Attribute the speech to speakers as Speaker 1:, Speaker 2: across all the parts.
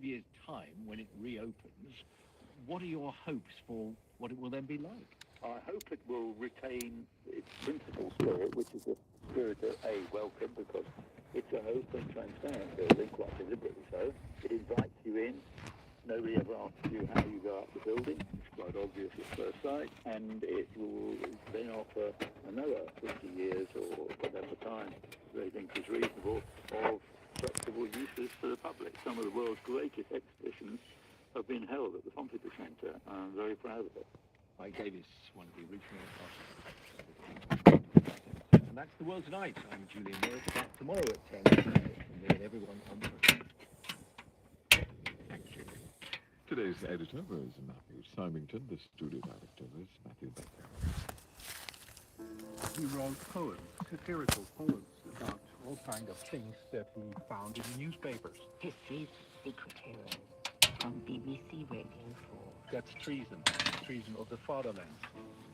Speaker 1: 5 years' time, when it reopens, what are your hopes for what it will then be like?
Speaker 2: I hope it will retain its principal spirit, which is a spirit of welcome, because it's an open, transparent building, quite deliberately so. It invites you in. Nobody ever asks you how you go up the building. It's quite obvious at first sight. And it will then offer another 50 years or whatever time they think is reasonable of flexible uses for the public. Some of the world's greatest exhibitions have been held at the Pompidou Centre. I'm very proud of it.
Speaker 1: I gave us one of the original. And that's The World Tonight. I'm Julian Morris. Back tomorrow at 10 from me and everyone on the program.
Speaker 3: Thank you. Today's editor was Matthew Symington. The studio director was Matthew Becker.
Speaker 4: He wrote poems, satirical poems about all kinds of things that he found in the newspapers.
Speaker 5: This is Secret Heroes from BBC Radio 4.
Speaker 4: That's treason of the fatherland.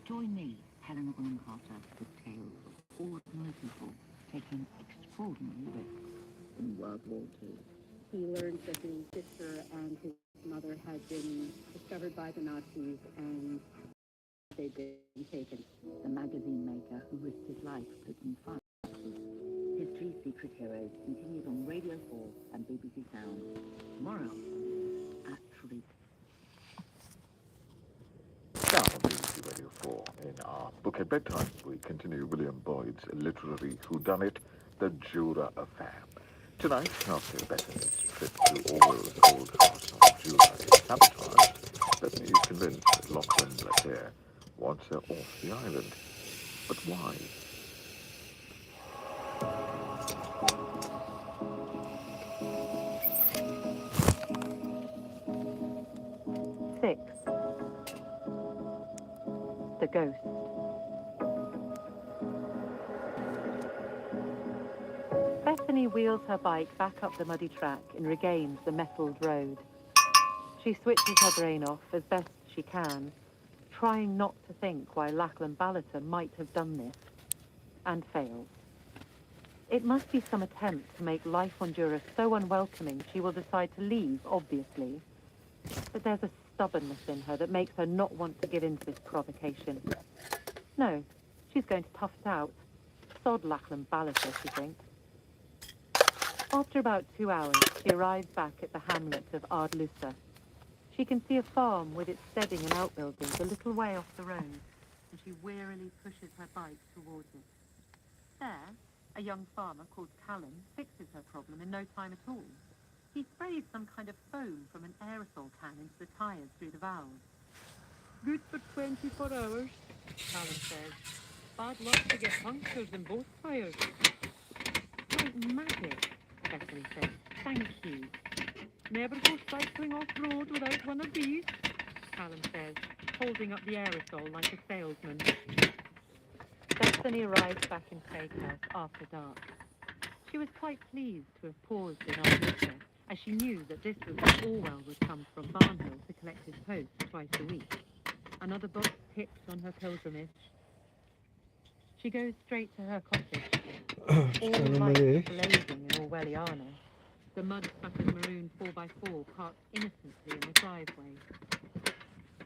Speaker 5: Join me, Helena Bonham Carter, with tales of ordinary people taking extraordinary risks in World War II.
Speaker 6: He learned that his sister and his mother had been discovered by the Nazis and they'd been taken.
Speaker 5: The magazine maker who risked his life putting fire. His three secret heroes continues on Radio 4 and BBC Sound tomorrow at 3.
Speaker 3: Now on BBC Radio 4, in our book at bedtime, we continue William Boyd's literary whodunit, The Jura Affair. Tonight, after Bethany's trip to Orwell's old house on Jura is sabotaged, Bethany is convinced that Lachlan Blair wants her off the island. But why?
Speaker 7: The Ghost. Bethany wheels her bike back up the muddy track and regains the metalled road. She switches her brain off as best she can, trying not to think why Lachlan Ballater might have done this, and fails. It must be some attempt to make life on Jura so unwelcoming she will decide to leave, obviously. But there's a stubbornness in her that makes her not want to give in to this provocation. No, she's going to tough it out. Sod Lachlan Ballater, she thinks. After about 2 hours, she arrives back at the hamlet of Ardlusa. She can see a farm with its steading and outbuildings a little way off the road, and she wearily pushes her bike towards it. There, a young farmer called Callum fixes her problem in no time at all. He sprays some kind of foam from an aerosol can into the tyres through the valves. Good for 24 hours, Callum says. Bad luck to get punctures in both tyres. Like magic, Bethany says. Thank you. Never go cycling off-road without one of these, Callum says, holding up the aerosol like a salesman. Bethany arrives back in Craighouse after dark. She was quite pleased to have paused in Ardlusa, as she knew that this was where Orwell would come from Barnhill to collect his post twice a week. Another box ticked on her pilgrimage. She goes straight to her cottage. All lights blazing in Orwelliana. The mud-spattered maroon 4x4 parked innocently in the driveway.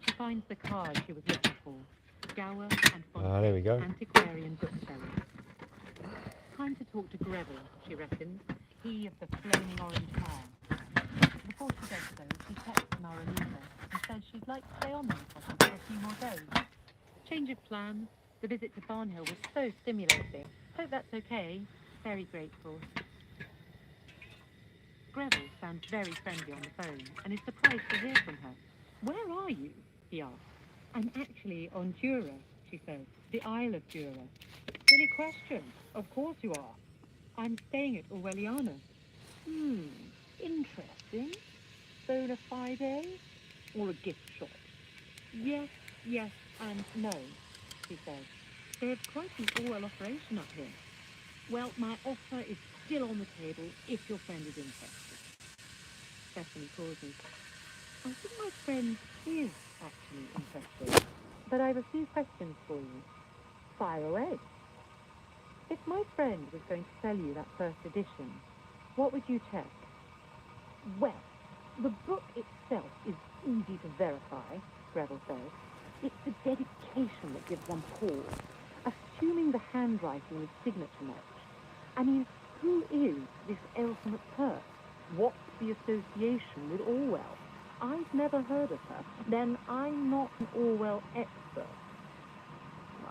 Speaker 7: She finds the card she was looking for. Gower and Fontaine,
Speaker 8: there we go.
Speaker 7: Antiquarian booksellers. Time to talk to Greville, she reckons. He of the flaming orange hair. Before she does so, she texts Maralisa and says she'd like to stay on the cottage for a few more days. Change of plans. The visit to Barnhill was so stimulating. Hope that's okay. Very grateful. Greville sounds very friendly on the phone and is surprised to hear from her. Where are you? He asks. I'm actually on Jura, she says. The Isle of Jura. Silly question. Of course you are. I'm staying at Orwelliana. Interesting. Bona fide? Or a gift shop? Yes, and no, she says. There's quite an Orwell operation up here. Well, my offer is still on the table if your friend is interested. Bethany pauses. I think my friend is actually interested. But I have a few questions for you. Fire away. If my friend was going to sell you that first edition, what would you check? Well, The book itself is easy to verify, Greville says. It's the dedication that gives one pause. Assuming the handwriting is signature match. I mean, who is this Elsa McPerk? What's the association with Orwell? I've never heard of her. Then I'm not an Orwell expert.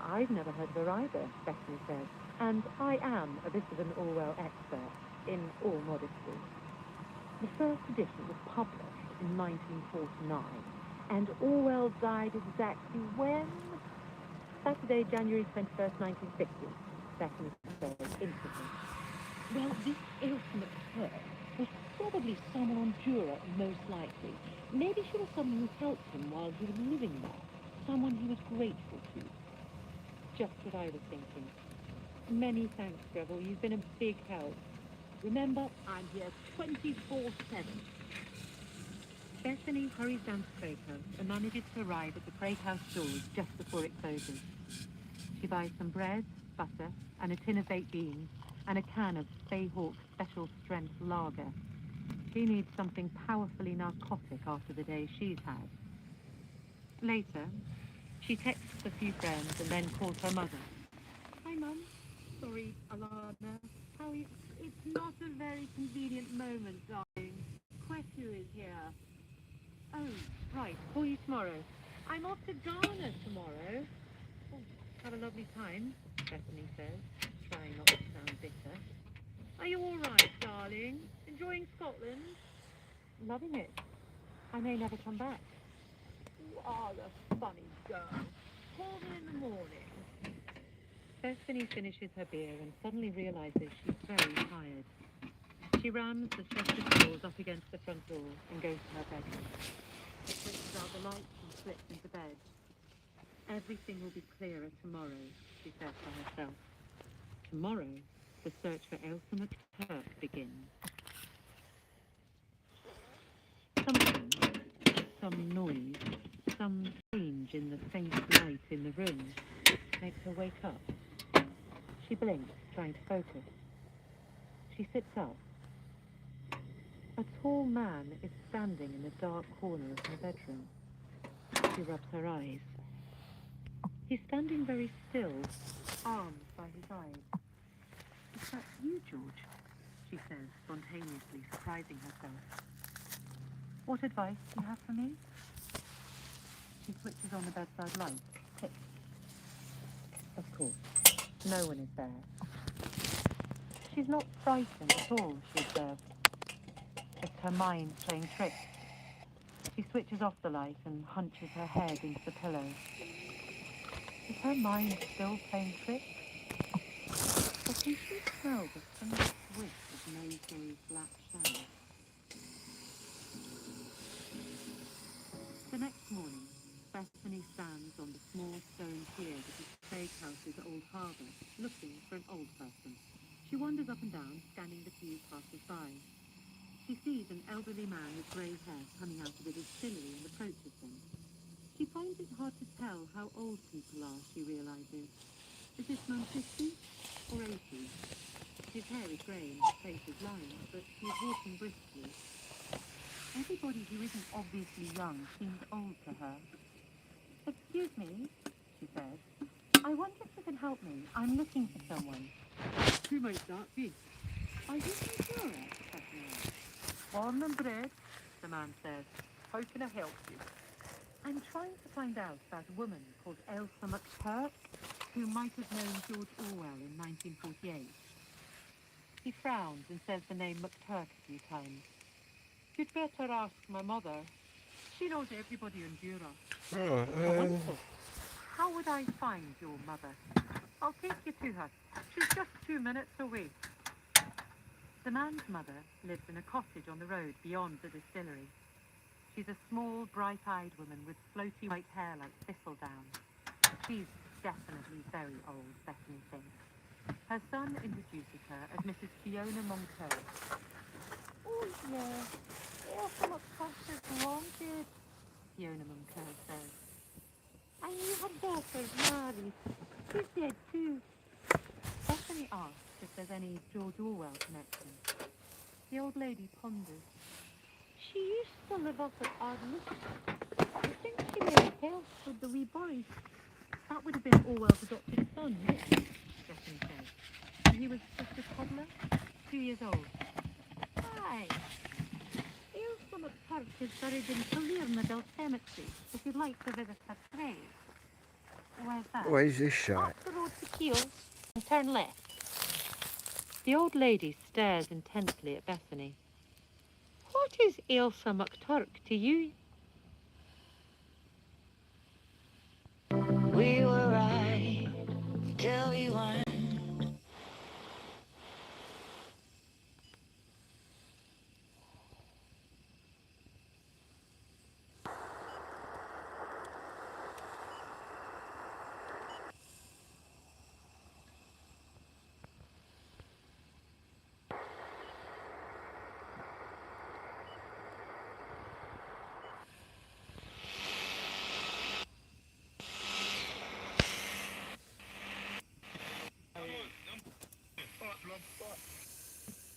Speaker 7: I've never heard of her either, Bethany says. And I am a bit of an Orwell expert, in all modesty. The first edition was published in 1949, and Orwell died exactly when? Saturday, January 21st, 1960, Bethany says instantly. Well, this Elsa McPerk was probably someone on Jura, most likely. Maybe she was someone who helped him while he was living there, someone he was grateful to. Just what I was thinking. Many thanks, Greville. You've been a big help. Remember, I'm here 24/7. Bethany hurries down to Craig House and manages to arrive at the Craig House doors just before it closes. She buys some bread, butter, and a tin of baked beans, and a can of Bayhawk Special Strength Lager. She needs something powerfully narcotic after the day she's had. Later, she texts a few friends and then calls her mother. Hi, Mum. Sorry, Alana. How it's not a very convenient moment, darling. Quettu is here. Oh, right. Call you tomorrow. I'm off to Ghana tomorrow. Oh, have a lovely time, Bethany says, trying not to sound bitter. Are you all right, darling? Enjoying Scotland? Loving it. I may never come back. You are a funny girl. Call me in the morning. Bethany finishes her beer and suddenly realizes she's very tired. She rams the chest of drawers up against the front door and goes to her bedroom. She switches out the lights and slips into bed. Everything will be clearer tomorrow, she says to herself. Tomorrow, the search for Elsa McPerk begins. Something, some noise, some change in the faint light in the room makes her wake up. She blinks, trying to focus. She sits up. A tall man is standing in the dark corner of her bedroom. She rubs her eyes. He's standing very still, arms by his sides. Is that you, George? She says, spontaneously, surprising herself. What advice do you have for me? She switches on the bedside light. Tick. Of course, no one is there. She's not frightened at all, she observes. It's her mind playing tricks. She switches off the light and hunches her head into the pillow. Is her mind still playing tricks? Or can she smell the faint whiff of Mayday's black shadow? The next morning, Bethany stands on the small stone pier that is Craig House's old harbour, looking for an old person. She wanders up and down, scanning the few passers-by. She sees an elderly man with grey hair coming out of a distillery and approaches him. She finds it hard to tell how old people are, she realises. Is this man 50 or 80? His hair is grey and his face is lined, but he is walking briskly. Everybody who isn't obviously young seems old to her. Excuse me, she says. I wonder if you can help me. I'm looking for someone. Who might that be? Are you from Jura? Bethany asks. Born and bred, the man says. How can I help you? I'm trying to find out about a woman called Elsa McPerk, who might have known George Orwell in 1948. He frowns and says the name McPerk a few times. You'd better ask my mother. She knows everybody in Jura. Wonderful. How would I find your mother? I'll take you to her. She's just 2 minutes away. The man's mother lives in a cottage on the road beyond the distillery. She's a small, bright-eyed woman with floaty white hair like thistledown. She's definitely very old, Bethany thinks. Her son introduces her as Mrs. Fiona Moncur. Oh, yeah. Elsa McPerk is wanted, Fiona Moncur says. I knew her daughter, Mary. She's dead, too. Bethany asks if there's any George Orwell connection. The old lady ponders.
Speaker 8: She used to live up at Arden. I think she made a house with the wee boys.
Speaker 7: That would have been Orwell's adopted son, wouldn't it? Bethany said. And he was just a toddler, 2 years old.
Speaker 8: Aye. Ailsa McTurk is buried in Killarnadale Cemetery, if you'd like to visit her grave. Where's that?
Speaker 9: Where's this shite?
Speaker 8: Up the road to Keele and turn left.
Speaker 7: The old lady stares intently at Bethany. What is Ailsa McTurk to you?
Speaker 10: We were right till we weren't.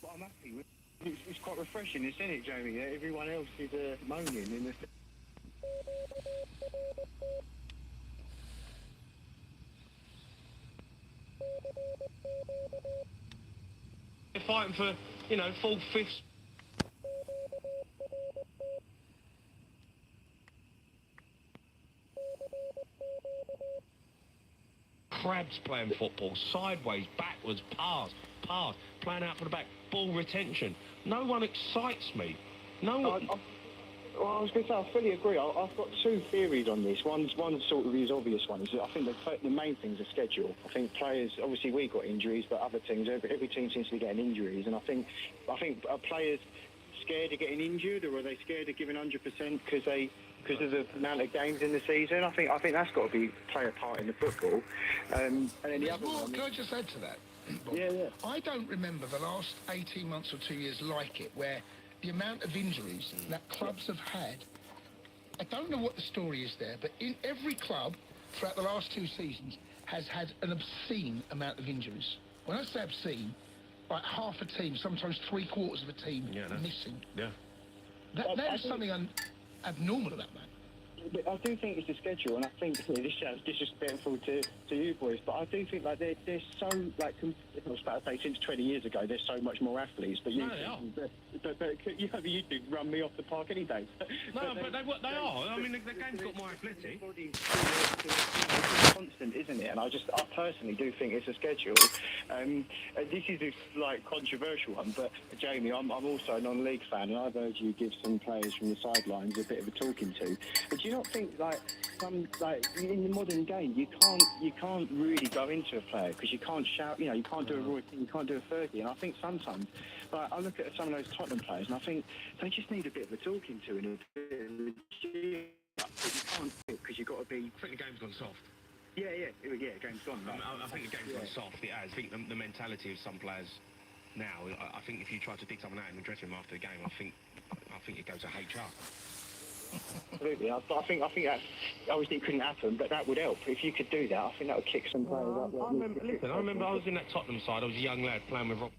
Speaker 1: But I'm happy with it's quite refreshing, isn't it, Jamie? Everyone else is moaning in the...
Speaker 11: They're fighting for, you know, fourth, fifth. Crabs playing football, sideways, backwards, pass, playing out for the back, ball retention. No one excites me. No one...
Speaker 1: Well, I was going to say, I fully agree. I've got two theories on this. One sort of is obvious one. Is that I think the main thing is the schedule. I think players, obviously we got injuries, but other teams, every team seems to be getting injuries. And I think are players scared of getting injured, or are they scared of giving 100% because of the amount of games in the season? I think that's got to play a part in the football. And then the other one...
Speaker 12: Can I just add to that?
Speaker 1: Yeah.
Speaker 12: I don't remember the last 18 months or 2 years like it, where the amount of injuries that clubs have had, I don't know what the story is there, but in every club throughout the last 2 seasons has had an obscene amount of injuries. When I say obscene, like half a team, sometimes 3/4 of a team missing.
Speaker 11: Yeah.
Speaker 12: That is something abnormal about that.
Speaker 1: But I do think it's the schedule, and I think this sounds disrespectful to you boys, but I do think like they're so like I was about to say since 20 years ago there's so much more athletes. But you, but you do run me off the park any day.
Speaker 11: No, but they are. I mean, the game's got more athletic.
Speaker 1: It's constant, isn't it? And I personally do think it's a schedule. This is a like controversial one, but Jamie, I'm also a non-league fan, and I've heard you give some players from the sidelines a bit of a talking to. But do you not think like in the modern game you can't really go into a player because you can't shout, you can't do a Roy Keane, you can't do a Fergie, and I think sometimes like I look at some of those Tottenham players and I think they just need a bit of a talking to and a bit of a cheer up, but you can't do it because you've got to be...
Speaker 11: I think the game's gone soft.
Speaker 1: Yeah, game's gone. Right.
Speaker 11: I think the game's gone soft, it has. I think the mentality of some players now, I think if you try to dig someone out in the dressing room after the game, I think it goes to HR.
Speaker 1: Absolutely. I think that obviously it couldn't happen, but that would help. If you could do that, I think that would kick some players up.
Speaker 11: I remember I was in that Tottenham side, I was a young lad playing with Rob.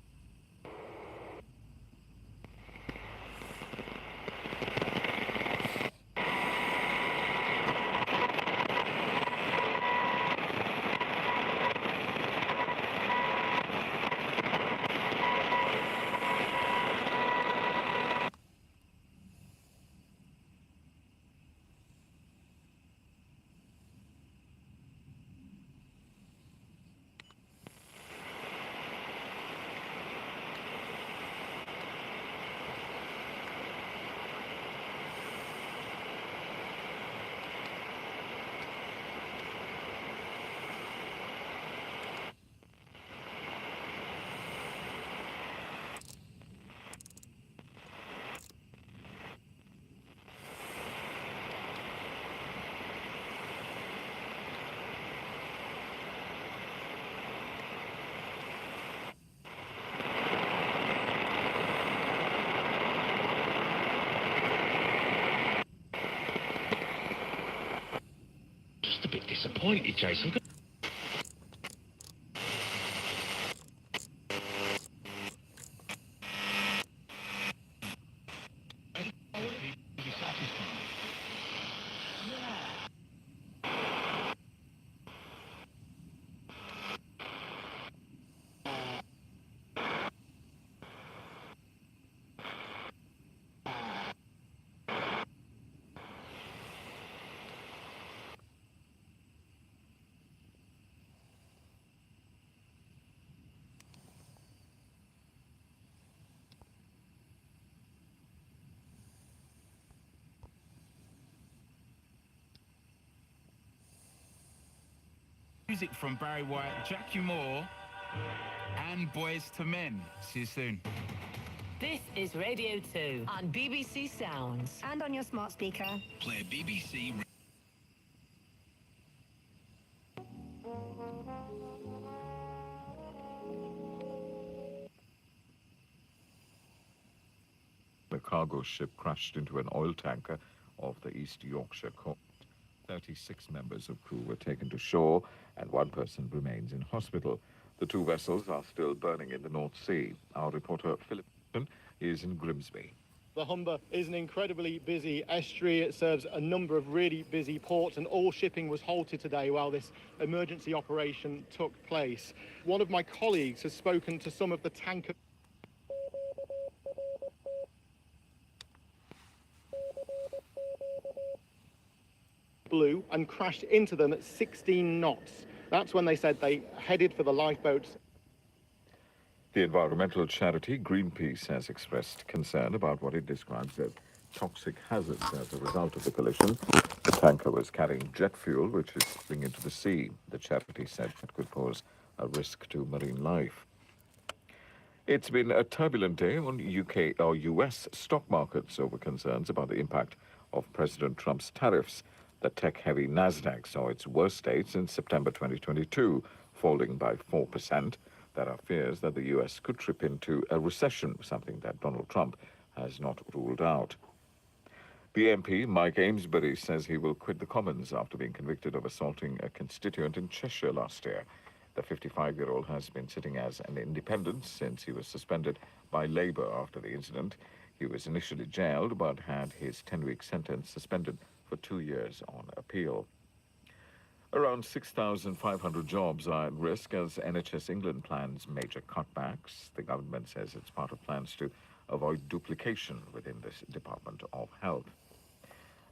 Speaker 11: A bit disappointed, Jason. I would
Speaker 9: Music from Barry White, Jackie Moore, and Boys to Men. See you soon.
Speaker 10: This is Radio 2 on BBC Sounds.
Speaker 13: And on your smart speaker.
Speaker 9: Play BBC.
Speaker 3: The cargo ship crashed into an oil tanker off the East Yorkshire coast. 36 members of crew were taken to shore, and one person remains in hospital. The two vessels are still burning in the North Sea. Our reporter Philip is in Grimsby.
Speaker 14: The Humber is an incredibly busy estuary. It serves a number of really busy ports, and all shipping was halted today while this emergency operation took place. One of my colleagues has spoken to some of the tanker blew and crashed into them at 16 knots. That's when they said they headed for the lifeboats.
Speaker 3: The environmental charity Greenpeace has expressed concern about what it describes as toxic hazards as a result of the collision. The tanker was carrying jet fuel, which is spilling into the sea. The charity said it could pose a risk to marine life. It's been a turbulent day on US stock markets over concerns about the impact of President Trump's tariffs. The tech-heavy Nasdaq saw its worst day since September 2022, falling by 4%. There are fears that the U.S. could trip into a recession, something that Donald Trump has not ruled out. The MP, Mike Amesbury, says he will quit the Commons after being convicted of assaulting a constituent in Cheshire last year. The 55-year-old has been sitting as an independent since he was suspended by Labour after the incident. He was initially jailed but had his 10-week sentence suspended for 2 years on appeal. Around 6,500 jobs are at risk as NHS England plans major cutbacks. The government says it's part of plans to avoid duplication within this Department of Health.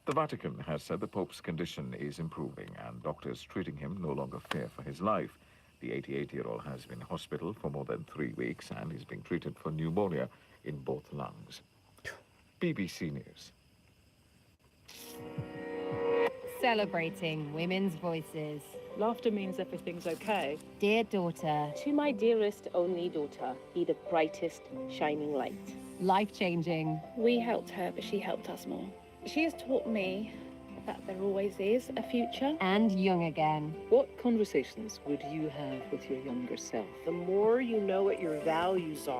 Speaker 3: The Vatican has said the Pope's condition is improving and doctors treating him no longer fear for his life. The 88-year-old has been in hospital for more than 3 weeks and is being treated for pneumonia in both lungs. BBC News.
Speaker 15: Celebrating women's voices.
Speaker 16: Laughter means everything's okay.
Speaker 15: Dear daughter.
Speaker 16: To my dearest only daughter, be the brightest shining light.
Speaker 15: Life-changing.
Speaker 17: We helped her, but she helped us more. She has taught me that there always is a future.
Speaker 15: And young again.
Speaker 16: What conversations would you have with your younger self? The more you know what your values are,